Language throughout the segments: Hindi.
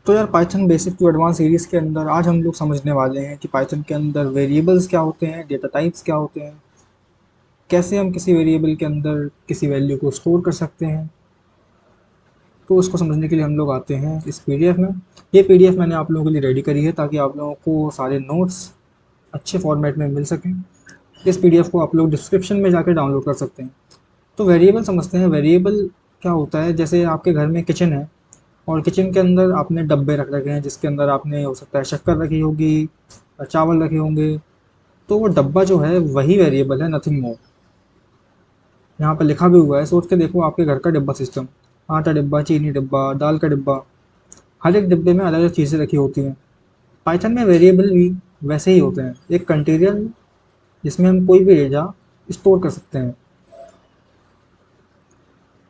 तो यार Python basic to advance series के अंदर आज हम लोग समझने वाले हैं कि पाइथन के अंदर वेरिएबल्स क्या होते हैं, डेटा टाइप्स क्या होते हैं, कैसे हम किसी वेरिएबल के अंदर किसी वैल्यू को स्टोर कर सकते हैं। तो उसको समझने के लिए हम लोग आते हैं इस पीडीएफ में। ये पीडीएफ मैंने आप लोगों के लिए रेडी करी है ताकि आप लोगों को सारे नोट्स अच्छे फॉर्मेट में मिल सकें। इस पीडीएफ को आप लोग डिस्क्रिप्शन में जाकर डाउनलोड कर सकते हैं। तो वेरिएबल समझते हैं। वेरिएबल क्या होता है, जैसे आपके घर में किचन है और किचन के अंदर आपने डब्बे रख रखे हैं जिसके अंदर आपने हो सकता है शक्कर रखी होगी, चावल रखे होंगे। तो वो डब्बा जो है वही वेरिएबल है, नथिंग मोर। यहाँ पर लिखा भी हुआ है, सोच के देखो आपके घर का डिब्बा सिस्टम। आटा डिब्बा, चीनी डिब्बा, दाल का डिब्बा, हर एक डिब्बे में अलग अलग चीज़ें रखी होती हैं। पाइथन में वेरिएबल भी वैसे ही होते हैं, एक कंटेनर जिसमें हम कोई भी डेटा स्टोर कर सकते हैं।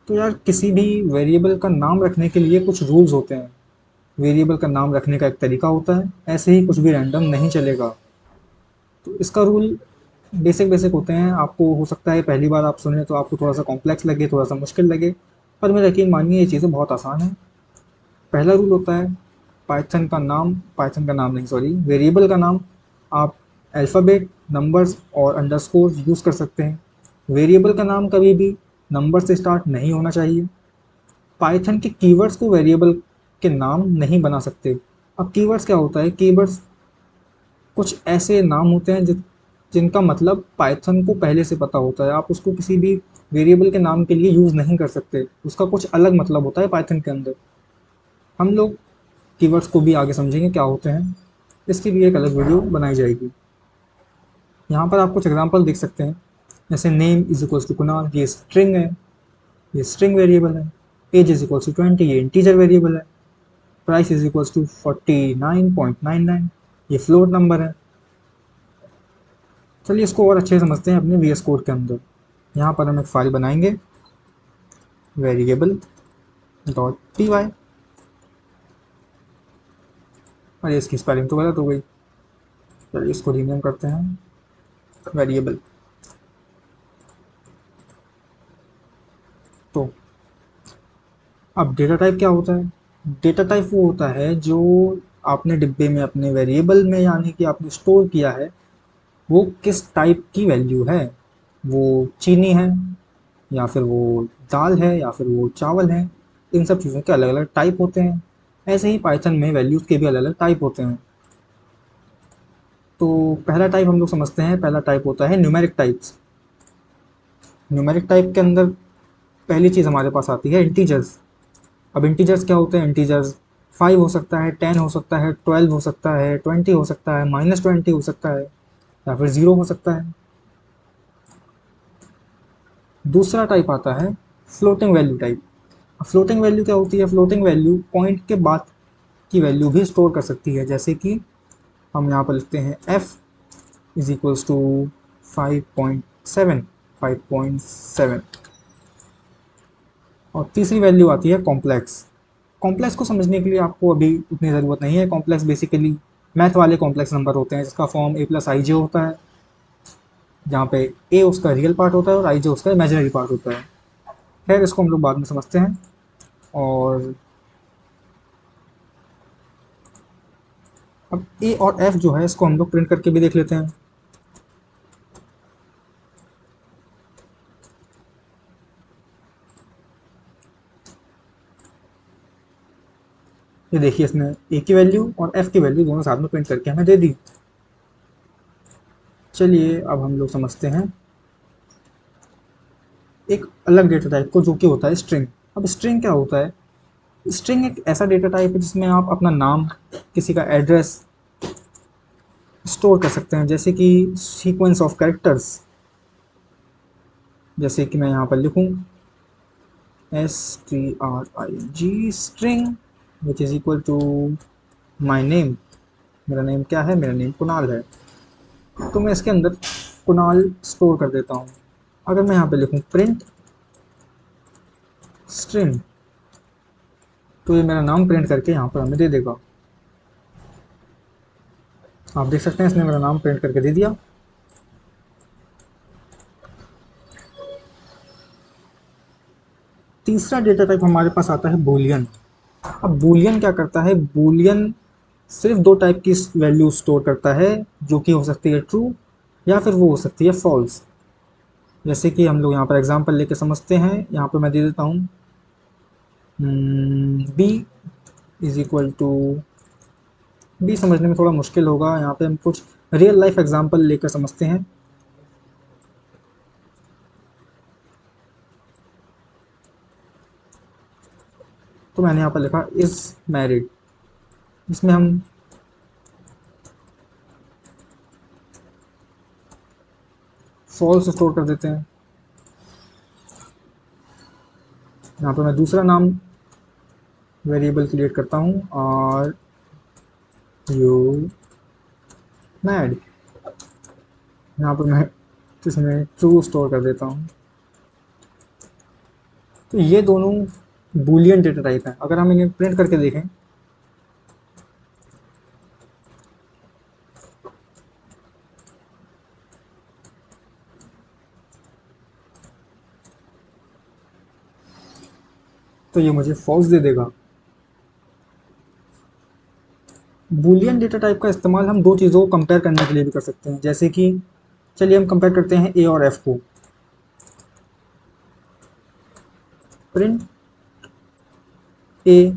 तो यार किसी भी वेरिएबल का नाम रखने के लिए कुछ रूल्स होते हैं। वेरिएबल का नाम रखने का एक तरीका होता है, ऐसे ही कुछ भी रैंडम नहीं चलेगा। तो इसका रूल बेसिक बेसिक होते हैं। आपको हो सकता है पहली बार आप सुने तो आपको थोड़ा सा कॉम्प्लेक्स लगे, थोड़ा सा मुश्किल लगे, पर मेरा यकीन मानिए ये चीज़ें बहुत आसान है। पहला रूल होता है पाइथन का नाम नहीं, सॉरी, वेरिएबल का नाम आप अल्फ़ाबेट, नंबर्स और अंडरस्कोर यूज़ कर सकते हैं। वेरिएबल का नाम कभी भी नंबर से स्टार्ट नहीं होना चाहिए। पाइथन के कीवर्ड्स को वेरिएबल के नाम नहीं बना सकते। अब कीवर्ड्स क्या होता है, कीवर्ड्स कुछ ऐसे नाम होते हैं जिनका मतलब पाइथन को पहले से पता होता है। आप उसको किसी भी वेरिएबल के नाम के लिए यूज़ नहीं कर सकते, उसका कुछ अलग मतलब होता है पाइथन के अंदर। हम लोग कीवर्ड्स को भी आगे समझेंगे क्या होते हैं, इसकी भी एक अलग वीडियो बनाई जाएगी। यहाँ पर आप कुछ एग्जांपल देख सकते हैं, जैसे name is equals to Kunal, ये स्ट्रिंग है, ये स्ट्रिंग वेरिएबल है। एज इज इक्वल्स टू 20, ये इंटीजर वेरिएबल है। प्राइस इज इक्वल्स टू 49.99, ये फ्लोट नंबर है। चलिए इसको और अच्छे से समझते हैं अपने वी एस कोड के अंदर। यहाँ पर हम एक फाइल बनाएंगे, वेरिएबल डॉट पी वाई। अरे इसकी स्पेलिंग तो गलत हो गई, चलिए इसको रीनेम करते हैं वेरिएबल। तो अब डेटा टाइप क्या होता है? डेटा टाइप वो होता है जो आपने डिब्बे में अपने वेरिएबल में यानी कि आपने स्टोर किया है, वो किस टाइप की वैल्यू है। वो चीनी है, या फिर वो दाल है, या फिर वो चावल है। इन सब चीज़ों के अलग अलग टाइप होते हैं। ऐसे ही पाइथन में वैल्यूज़ के भी अलग अलग टाइप होते हैं। तो पहला टाइप हम लोग समझते हैं, पहला टाइप होता है न्यूमेरिक टाइप्स। न्यूमेरिक टाइप के अंदर पहली चीज़ हमारे पास आती है इंटीजर्स। अब इंटीजर्स क्या होते हैं? इंटीजर्स 5 हो सकता है, 10 हो सकता है, 12 हो सकता है, 20 हो सकता है, -20 हो सकता है, या फिर 0 हो सकता है। दूसरा टाइप आता है floating value type. Floating value क्या होती है? फ्लोटिंग वैल्यू पॉइंट के बाद की वैल्यू भी स्टोर कर सकती है। जैसे कि हम यहाँ पर लिखते हैं f इज इक्वल्स टू 5.7, 5.7। और तीसरी वैल्यू आती है कॉम्प्लेक्स। कॉम्प्लेक्स को समझने के लिए आपको अभी उतनी ज़रूरत नहीं है। कॉम्प्लेक्स बेसिकली मैथ वाले कॉम्प्लेक्स नंबर होते हैं जिसका फॉर्म a प्लस आई जे होता है, जहाँ पे a उसका रियल पार्ट होता है और आई जे उसका इमेजिनरी पार्ट होता है। खैर इसको हम लोग बाद में समझते हैं। और अब a और f जो है इसको हम लोग प्रिंट करके भी देख लेते हैं। ये देखिए इसने a की वैल्यू और f की वैल्यू दोनों साथ में प्रिंट करके हमें दे दी। चलिए अब हम लोग समझते हैं एक अलग डेटा टाइप को, जो कि होता है स्ट्रिंग। अब स्ट्रिंग क्या होता है? स्ट्रिंग एक ऐसा डेटा टाइप है जिसमें आप अपना नाम, किसी का एड्रेस स्टोर कर सकते हैं, जैसे कि सीक्वेंस ऑफ कैरेक्टर्स। जैसे कि मैं यहाँ पर लिखूँ string string which is equal to my name. मेरा नेम क्या है? मेरा नेम कुणाल है। तो मैं इसके अंदर कुणाल स्टोर कर देता हूँ। अगर मैं यहाँ पे लिखूँ प्रिंट स्ट्रिंग, तो ये मेरा नाम प्रिंट करके यहाँ पर हमें दे देगा। आप देख सकते हैं इसने मेरा नाम प्रिंट करके दे दिया। तीसरा डेटा टाइप हमारे पास आता है बूलियन। अब बूलियन क्या करता है, बूलियन सिर्फ दो टाइप की वैल्यू स्टोर करता है, जो कि हो सकती है ट्रू या फिर वो हो सकती है फॉल्स। जैसे कि हम लोग यहाँ पर एग्जांपल लेके समझते हैं, यहाँ पर मैं दे देता हूँ B is equal to, B समझने में थोड़ा मुश्किल होगा, यहाँ पे हम कुछ रियल लाइफ एग्जांपल लेकर समझते हैं। तो मैंने यहाँ पर लिखा इज मैरिड, इसमें हम फॉल्स स्टोर कर देते हैं। यहाँ पर मैं दूसरा नाम वेरिएबल क्रिएट करता हूँ और यू मैड, यहाँ पर मैं इसमें ट्रू स्टोर कर देता हूँ। तो ये दोनों बूलियन डेटा टाइप है। अगर हम इन्हें प्रिंट करके देखें तो ये मुझे फॉल्स दे देगा। बूलियन डेटा टाइप का इस्तेमाल हम दो चीज़ों को कंपेयर करने के लिए भी कर सकते हैं, जैसे कि चलिए हम कंपेयर करते हैं ए और एफ को। Print A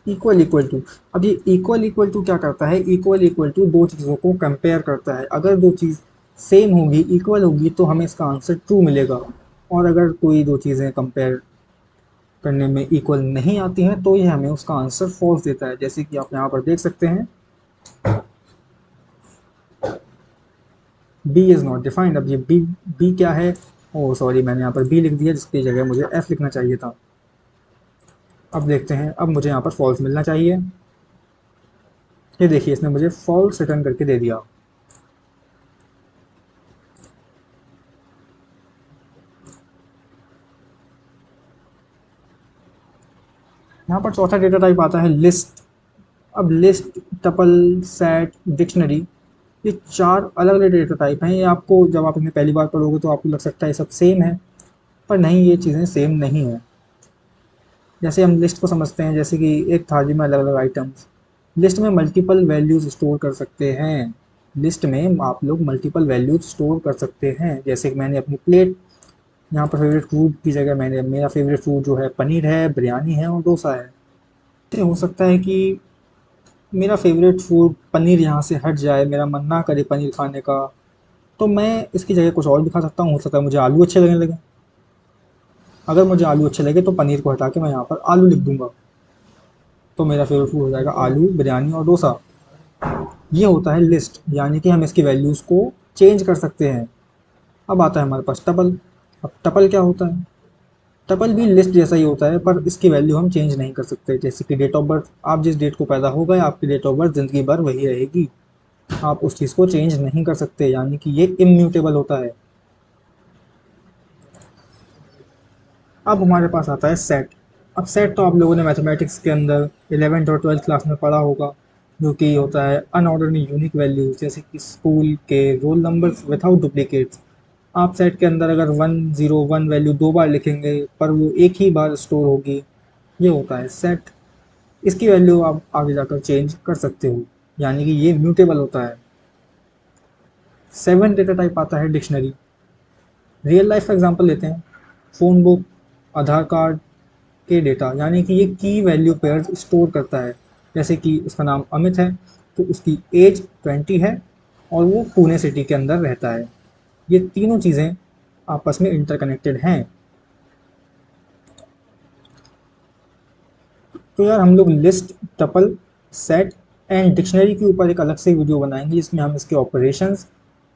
equal equal to, अब ये इक्वल इक्वल टू क्या करता है, इक्वल इक्वल टू दो चीज़ों को कंपेयर करता है। अगर दो चीज़ सेम होगी, इक्वल होगी, तो हमें इसका आंसर ट्रू मिलेगा, और अगर कोई दो चीज़ें कंपेयर करने में इक्वल नहीं आती हैं तो ये हमें उसका आंसर फॉल्स देता है। जैसे कि आप यहाँ पर देख सकते हैं बी इज़ नॉट डिफाइंड। अब ये बी, बी क्या है, ओह सॉरी मैंने यहाँ पर बी लिख दिया, जिसकी जगह मुझे एफ लिखना चाहिए था। अब देखते हैं, अब मुझे यहाँ पर फॉल्स मिलना चाहिए। ये देखिए इसने मुझे फॉल्स रिटर्न करके दे दिया। यहाँ पर चौथा डेटा टाइप आता है लिस्ट। अब लिस्ट, टपल, सेट, डिक्शनरी, ये चार अलग अलग डेटा टाइप हैं। ये आपको जब आप इन्हें पहली बार पढ़ोगे तो आपको लग सकता है ये सब सेम है, पर नहीं, ये चीज़ें सेम नहीं है। जैसे हम लिस्ट को समझते हैं, जैसे कि एक थाली में अलग अलग आइटम्स, लिस्ट में मल्टीपल वैल्यूज़ स्टोर कर सकते हैं। लिस्ट में आप लोग मल्टीपल वैल्यूज़ स्टोर कर सकते हैं। जैसे कि मैंने अपनी प्लेट, यहाँ पर फेवरेट फूड की जगह मैंने, मेरा फेवरेट फूड जो है पनीर है, बिरयानी है और डोसा है। तो हो सकता है कि मेरा फेवरेट फूड पनीर यहाँ से हट जाए, मेरा मन ना करे पनीर खाने का, तो मैं इसकी जगह कुछ और भी खा सकता हूँ। हो सकता है मुझे आलू अच्छे लगने लगे, अगर मुझे आलू अच्छे लगे तो पनीर को हटा के मैं यहाँ पर आलू लिख दूंगा, तो मेरा फेवरेट फूड हो जाएगा आलू, बिरयानी और डोसा। ये होता है लिस्ट, यानी कि हम इसकी वैल्यूज़ को चेंज कर सकते हैं। अब आता है हमारे पास टपल। अब टपल क्या होता है, टपल भी लिस्ट जैसा ही होता है, पर इसकी वैल्यू हम चेंज नहीं कर सकते। जैसे कि डेट ऑफ बर्थ, आप जिस डेट को पैदा हो गए आपकी डेट ऑफ बर्थ ज़िंदगी भर वही रहेगी, आप उस चीज़ को चेंज नहीं कर सकते, यानी कि ये इम्यूटेबल होता है। अब हमारे पास आता है सेट। अब सेट तो आप लोगों ने मैथमेटिक्स के अंदर 11th और 12th क्लास में पढ़ा होगा, जो कि होता है अनऑर्डर्ड यूनिक वैल्यूज, जैसे कि स्कूल के रोल नंबर्स विदाउट डुप्लीकेट्स। आप सेट के अंदर अगर 101 वैल्यू दो बार लिखेंगे पर वो एक ही बार स्टोर होगी, ये होता है सेट। इसकी वैल्यू आप आगे जाकर चेंज कर सकते हो, यानी कि ये म्यूटेबल होता है। 7 डेटा टाइप आता है डिक्शनरी। रियल लाइफ का एग्जांपल लेते हैं, फ़ोन बुक, आधार कार्ड के डेटा, यानी कि ये की वैल्यू पेयर्स स्टोर करता है। जैसे कि उसका नाम अमित है, तो उसकी एज 20 है और वो पुणे सिटी के अंदर रहता है। ये तीनों चीज़ें आपस में इंटरकनेक्टेड हैं। तो यार हम लोग list, tuple, set and dictionary के ऊपर एक अलग से वीडियो बनाएंगे, जिसमें हम इसके ऑपरेशंस,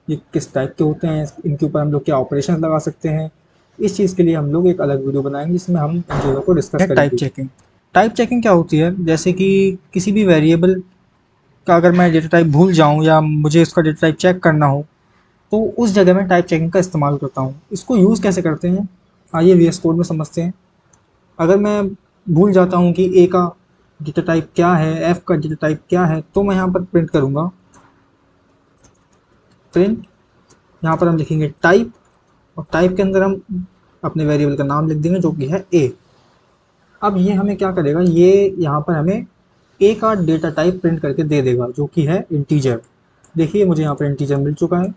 ये किस टाइप के होते हैं, इनके ऊपर हम लोग क्या ऑपरेशंस लगा सकते हैं, इस चीज़ के लिए हम लोग एक अलग वीडियो बनाएंगे जिसमें हम इन चीज़ों को डिस्कस करेंगे। टाइप चेकिंग, टाइप चेकिंग क्या होती है, जैसे कि किसी भी वेरिएबल का अगर मैं डेटा टाइप भूल जाऊँ या मुझे उसका डेटा टाइप चेक करना हो, तो उस जगह मैं टाइप चेकिंग का इस्तेमाल करता हूँ। इसको यूज़ कैसे करते हैं, आइए VS कोड में समझते हैं। अगर मैं भूल जाता हूँ कि ए का डेटा टाइप क्या है, एफ का डेटा टाइप क्या है, तो मैं यहाँ पर प्रिंट करूँगा, प्रिंट, यहाँ पर हम लिखेंगे टाइप, और टाइप के अंदर हम अपने वेरिएबल का नाम लिख देंगे जो कि है ए। अब ये हमें क्या करेगा, ये यहाँ पर हमें ए का डेटा टाइप प्रिंट करके दे देगा जो कि है इंटीजर। देखिए मुझे यहाँ पर इंटीजर मिल चुका है।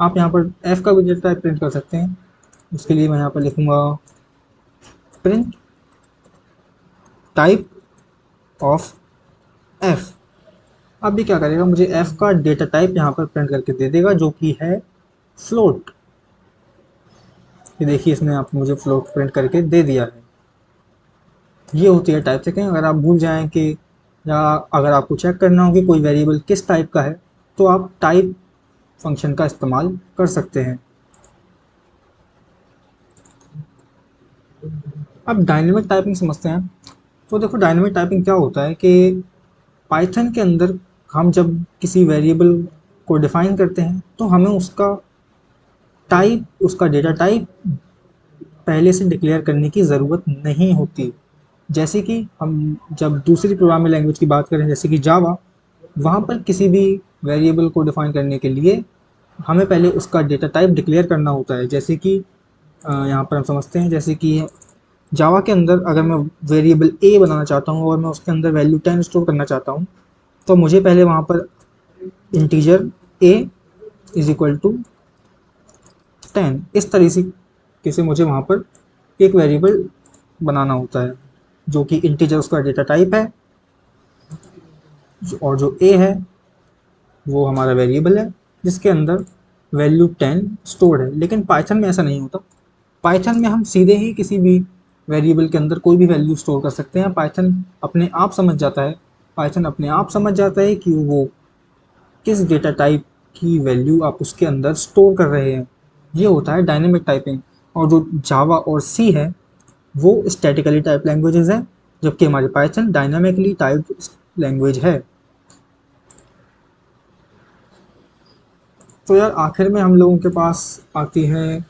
आप यहाँ पर एफ का भी डेटा टाइप प्रिंट कर सकते हैं। उसके लिए मैं यहाँ पर लिखूँगा प्रिंट टाइप ऑफ एफ। अब भी क्या करेगा, मुझे एफ का डेटा टाइप यहाँ पर प्रिंट करके दे देगा जो कि है फ्लोट। ये देखिए इसने आप मुझे फ्लोट प्रिंट करके दे दिया है। ये होती है टाइप चेकिंग। अगर आप भूल जाएं कि, या अगर आपको चेक करना हो कि कोई वेरिएबल किस टाइप का है, तो आप टाइप फंक्शन का इस्तेमाल कर सकते हैं। अब डायनेमिक टाइपिंग समझते हैं। तो देखो डायनेमिक टाइपिंग क्या होता है कि पाइथन के अंदर हम जब किसी वेरिएबल को डिफाइन करते हैं तो हमें उसका टाइप, उसका डेटा टाइप पहले से डिक्लेयर करने की ज़रूरत नहीं होती। जैसे कि हम जब दूसरी प्रोग्रामिंग लैंग्वेज की बात करें जैसे कि जावा, वहाँ पर किसी भी वेरिएबल को डिफाइन करने के लिए हमें पहले उसका डेटा टाइप डिक्लेयर करना होता है। जैसे कि यहाँ पर हम समझते हैं, जैसे कि जावा के अंदर अगर मैं वेरिएबल ए बनाना चाहता हूँ और मैं उसके अंदर वैल्यू 10 स्टोर करना चाहता हूँ, तो मुझे पहले वहाँ पर integer A is equal to 10 इस तरीके से मुझे वहाँ पर एक वेरिएबल बनाना होता है जो कि इंटीजर उसका डेटा टाइप है, और जो ए है वो हमारा वेरिएबल है जिसके अंदर वैल्यू 10 स्टोर्ड है। लेकिन पाइथन में ऐसा नहीं होता। पाइथन में हम सीधे ही किसी भी वेरिएबल के अंदर कोई भी वैल्यू स्टोर कर सकते हैं। पाइथन अपने आप समझ जाता है, पाइथन अपने आप समझ जाता है कि वो किस डेटा टाइप की वैल्यू आप उसके अंदर स्टोर कर रहे हैं। ये होता है डायनेमिक टाइपिंग। और जो जावा और सी है वो स्टैटिकली टाइप लैंग्वेजेस हैं, जबकि हमारी पाइथन डायनामिकली टाइप लैंग्वेज है। तो यार आखिर में हम लोगों के पास आती है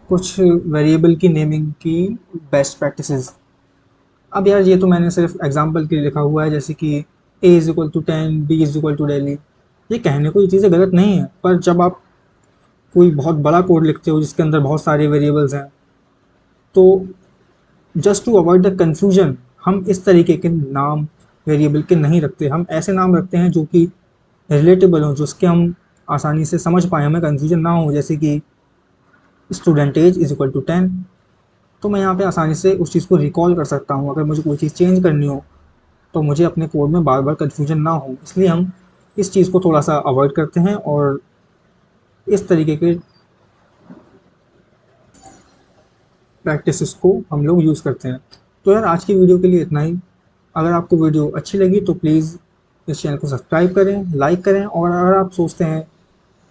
कुछ वेरिएबल की नेमिंग की बेस्ट प्रैक्टिसेस। अब यार ये तो मैंने सिर्फ एग्जांपल के लिए लिखा हुआ है, जैसे कि A is equal to 10, B is equal to daily. ये कहने को ये चीज़ें गलत नहीं है, पर जब आप कोई बहुत बड़ा कोड लिखते हो जिसके अंदर बहुत सारे वेरिएबल्स हैं, तो just to avoid the confusion हम इस तरीके के नाम वेरिएबल के नहीं रखते। हम ऐसे नाम रखते हैं जो कि रिलेटेबल हों, जिसके हम आसानी से समझ पाएँ, हमें कन्फ्यूजन ना हो। जैसे कि student age is equal to 10, तो मैं यहाँ पे आसानी से उस चीज़ को रिकॉल कर सकता हूँ। अगर मुझे कोई चीज़ चेंज करनी हो तो मुझे अपने कोड में बार बार कन्फ्यूजन ना हो, इसलिए हम इस चीज़ को थोड़ा सा अवॉइड करते हैं और इस तरीके के प्रैक्टिसेस को हम लोग यूज़ करते हैं। तो यार आज की वीडियो के लिए इतना ही। अगर आपको वीडियो अच्छी लगी तो प्लीज़ इस चैनल को सब्सक्राइब करें, लाइक करें, और अगर आप सोचते हैं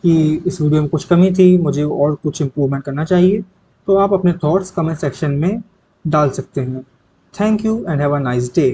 कि इस वीडियो में कुछ कमी थी, मुझे और कुछ इम्प्रूवमेंट करना चाहिए, तो आप अपने थॉट्स कमेंट सेक्शन में डाल सकते हैं। Thank you and have a nice day.